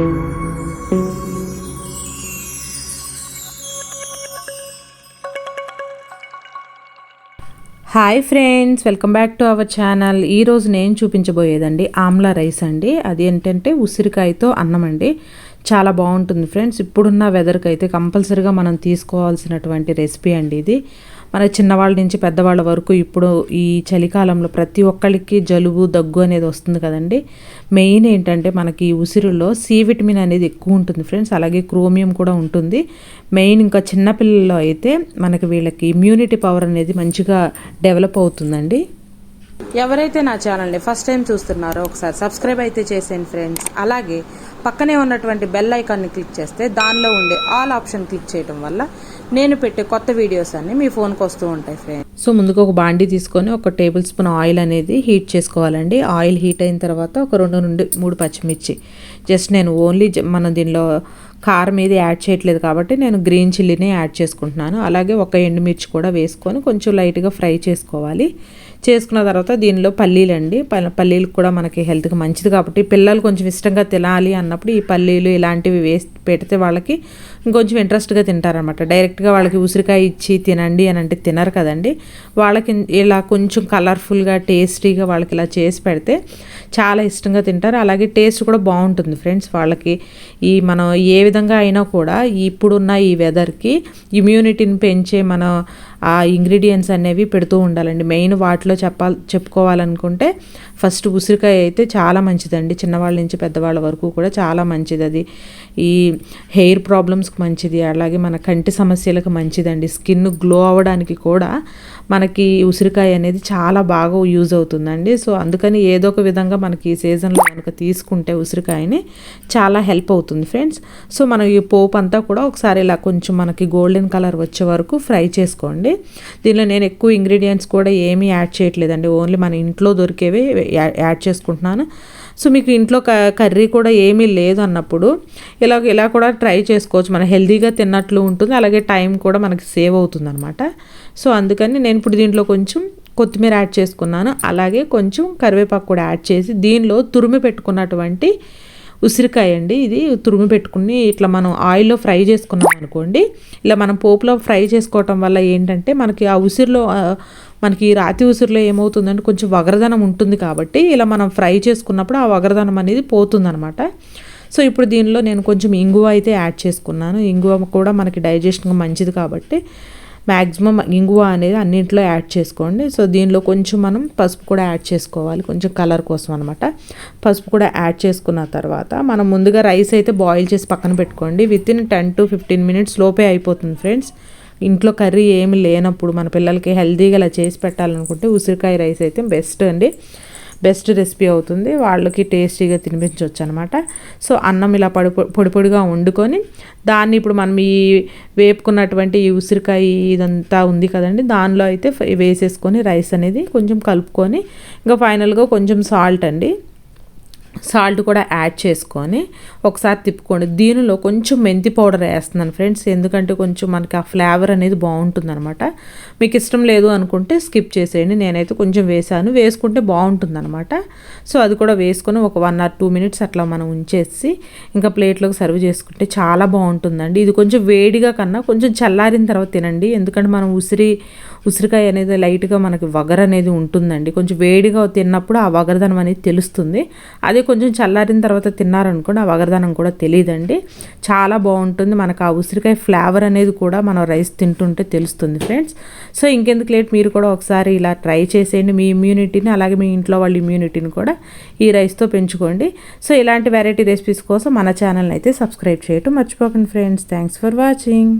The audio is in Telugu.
Hi friends, welcome back to our channel. ఈరోజు నేను చూపించబోయేదండి ఆమ్లా రైస్ అండి. అది ఏంటంటే ఉసిరికాయతో అన్నం అండి. చాలా బాగుంటుంది ఫ్రెండ్స్. ఇప్పుడున్న వెదర్కి అయితే కంపల్సరీగా మనం తీసుకోవాల్సినటువంటి రెసిపీ అండి ఇది. మన చిన్నవాళ్ళ నుంచి పెద్దవాళ్ళ వరకు ఇప్పుడు ఈ చలికాలంలో ప్రతి ఒక్కరికి జలుబు దగ్గు అనేది వస్తుంది కదండి. మెయిన్ ఏంటంటే మనకి ఈ ఉసిరిలో సి విటమిన్ అనేది ఎక్కువ ఉంటుంది ఫ్రెండ్స్. అలాగే క్రోమియం కూడా ఉంటుంది. మెయిన్ ఇంకా చిన్నపిల్లల్లో అయితే మనకి వీళ్ళకి ఇమ్యూనిటీ పవర్ అనేది మంచిగా డెవలప్ అవుతుందండి. ఎవరైతే నా ఛానల్ని ఫస్ట్ టైం చూస్తున్నారో ఒకసారి సబ్స్క్రైబ్ అయితే చేసేయండి ఫ్రెండ్స్. అలాగే పక్కనే ఉన్నటువంటి బెల్ ఐకాన్ని క్లిక్ చేస్తే దానిలో ఉండే ఆల్ ఆప్షన్ క్లిక్ చేయడం వల్ల నేను పెట్టే కొత్త వీడియోస్ అన్నీ మీ ఫోన్కి వస్తూ ఉంటాయి ఫ్రెండ్స్. సో ముందుగా ఒక బాండీ తీసుకొని 1 టేబుల్ స్పూన్ ఆయిల్ అనేది హీట్ చేసుకోవాలండి. ఆయిల్ హీట్ అయిన తర్వాత ఒక 2 నుండి 3 పచ్చిమిర్చి, జస్ట్ నేను ఓన్లీ మనం దీనిలో కారం ఏది యాడ్ చేయట్లేదు కాబట్టి నేను గ్రీన్ చిల్లీనే యాడ్ చేసుకుంటున్నాను. అలాగే 1 ఎండుమిర్చి కూడా వేసుకొని కొంచెం లైట్గా ఫ్రై చేసుకోవాలి. చేసుకున్న తర్వాత దీనిలో పల్లీలు అండి. పల్లీలు కూడా మనకి హెల్త్కి మంచిది కాబట్టి పిల్లలు కొంచెం ఇష్టంగా తినాలి అన్నప్పుడు ఈ పల్లీలు ఇలాంటివి వేసి పెడితే వాళ్ళకి ఇంకొంచెం ఇంట్రెస్ట్గా తింటారనమాట. డైరెక్ట్గా వాళ్ళకి ఉసిరికాయ ఇచ్చి తినండి అని అంటే తినరు కదండి. వాళ్ళకి ఇలా కొంచెం కలర్ఫుల్గా టేస్టీగా వాళ్ళకి ఇలా చేసి పెడితే చాలా ఇష్టంగా తింటారు. అలాగే టేస్ట్ కూడా బాగుంటుంది ఫ్రెండ్స్. వాళ్ళకి ఈ మనం ఏ విధంగా అయినా కూడా ఇప్పుడున్న ఈ వెదర్కి ఇమ్యూనిటీని పెంచే మన ఆ ఇంగ్రీడియంట్స్ అనేవి పెడుతూ ఉండాలండి. మెయిన్ వాటిలో చెప్పుకోవాలనుకుంటే ఫస్ట్ ఉసిరికాయ అయితే చాలా మంచిదండి. చిన్నవాళ్ళ నుంచి పెద్దవాళ్ళ వరకు కూడా చాలా మంచిది. అది ఈ హెయిర్ ప్రాబ్లమ్స్కి మంచిది, అలాగే మన కంటి సమస్యలకు మంచిదండి. స్కిన్ గ్లో అవ్వడానికి కూడా మనకి ఉసిరికాయ అనేది చాలా బాగా యూజ్ అవుతుందండి. సో అందుకని ఏదో ఒక విధంగా మనకి ఈ సీజన్లో కనుక తీసుకుంటే ఉసిరికాయని చాలా హెల్ప్ అవుతుంది ఫ్రెండ్స్. సో మనం ఈ పోపు అంతా కూడా ఒకసారి ఇలా కొంచెం మనకి గోల్డెన్ కలర్ వచ్చే వరకు ఫ్రై చేసుకోండి. దీనిలో నేను ఎక్కువ ఇంగ్రీడియంట్స్ కూడా ఏమీ యాడ్ చేయట్లేదండి. ఓన్లీ మన ఇంట్లో దొరికేవి యాడ్ చేసుకుంటున్నాను. సో మీకు ఇంట్లో కర్రీ కూడా ఏమీ లేదు అన్నప్పుడు ఇలా కూడా ట్రై చేసుకోవచ్చు. మనం హెల్తీగా తిన్నట్లు ఉంటుంది, అలాగే టైం కూడా మనకి సేవ్ అవుతుంది అనమాట. సో అందుకని నేను ఇప్పుడు దీంట్లో కొంచెం కొత్తిమీర యాడ్ చేసుకున్నాను. అలాగే కొంచెం కరివేపాకు కూడా యాడ్ చేసి దీనిలో తురిమి పెట్టుకున్నటువంటి ఉసిరికాయ అండి. ఇది తురిమి పెట్టుకుని ఇట్లా మనం ఆయిల్లో ఫ్రై చేసుకున్నాం అనుకోండి. ఇలా మనం పోపులో ఫ్రై చేసుకోవటం వల్ల ఏంటంటే మనకి ఆ ఉసిరిలో మనకి రాతి ఉసిరిలో ఏమవుతుందంటే కొంచెం వగరదనం ఉంటుంది కాబట్టి ఇలా మనం ఫ్రై చేసుకున్నప్పుడు ఆ వగరదనం అనేది పోతుందనమాట. సో ఇప్పుడు దీనిలో నేను కొంచెం ఇంగువ అయితే యాడ్ చేసుకున్నాను. ఇంగువ కూడా మనకి డైజెషన్గా మంచిది కాబట్టి మ్యాక్సిమం ఇంగువ అనేది అన్నింటిలో యాడ్ చేసుకోండి. సో దీనిలో కొంచెం మనం పసుపు కూడా యాడ్ చేసుకోవాలి, కొంచెం కలర్ కోసం అనమాట. పసుపు కూడా యాడ్ చేసుకున్న తర్వాత మనం ముందుగా రైస్ అయితే బాయిల్ చేసి పక్కన పెట్టుకోండి. వితిన్ 10 to 15 minutes లోపే అయిపోతుంది ఫ్రెండ్స్. ఇంట్లో కర్రీ ఏమి లేనప్పుడు మన పిల్లలకి హెల్తీగా ఇలా చేసి పెట్టాలనుకుంటే ఉసిరికాయ రైస్ అయితే బెస్ట్ అండి. బెస్ట్ రెసిపీ అవుతుంది. వాళ్ళకి టేస్టీగా తినిపించవచ్చు అనమాట. సో అన్నం ఇలా పొడిగా వండుకొని దాన్ని ఇప్పుడు మనం ఈ వేపుకున్నటువంటి ఈ ఉసిరికాయ ఇదంతా ఉంది కదండి, దానిలో అయితే వేసేసుకొని రైస్ అనేది కొంచెం కలుపుకొని ఇంకా ఫైనల్గా కొంచెం సాల్ట్ కూడా యాడ్ చేసుకొని ఒకసారి తిప్పుకోండి. దీనిలో కొంచెం మెంతి పౌడర్ వేస్తున్నాను ఫ్రెండ్స్, ఎందుకంటే కొంచెం మనకి ఆ ఫ్లేవర్ అనేది బాగుంటుందన్నమాట. మీకు ఇష్టం లేదు అనుకుంటే స్కిప్ చేసేయండి. నేనైతే కొంచెం వేసుకుంటే బాగుంటుందన్నమాట. సో అది కూడా వేసుకొని ఒక 1 or 2 minutes అట్లా మనం ఉంచేసి ఇంకా ప్లేట్లోకి సర్వ్ చేసుకుంటే చాలా బాగుంటుందండి. ఇది కొంచెం వేడిగా కన్నా కొంచెం చల్లారిన తర్వాత తినండి, ఎందుకంటే మనం ఉసిరికాయ అనేది లైట్గా మనకి వగర్ అనేది ఉంటుందండి. కొంచెం వేడిగా తిన్నప్పుడు ఆ వగరదనం అనేది తెలుస్తుంది. అదే కొంచెం చల్లారిన తర్వాత తిన్నారనుకోండి ఆ వగరదనం కూడా తెలియదండి. చాలా బాగుంటుంది. మనకు ఆ ఉసిరికాయ ఫ్లేవర్ అనేది కూడా మనం రైస్ తింటుంటే తెలుస్తుంది ఫ్రెండ్స్. సో ఇంకెందుకు లేట్, మీరు కూడా ఒకసారి ఇలా ట్రై చేసేయండి. మీ ఇమ్యూనిటీని అలాగే మీ ఇంట్లో వాళ్ళ ఇమ్యూనిటీని కూడా ఈ రైస్తో పెంచుకోండి. సో ఇలాంటి వెరైటీ రెసిపీస్ కోసం మన ఛానల్ని అయితే సబ్స్క్రైబ్ చేయటం మర్చిపోకండి ఫ్రెండ్స్. Thanks for watching.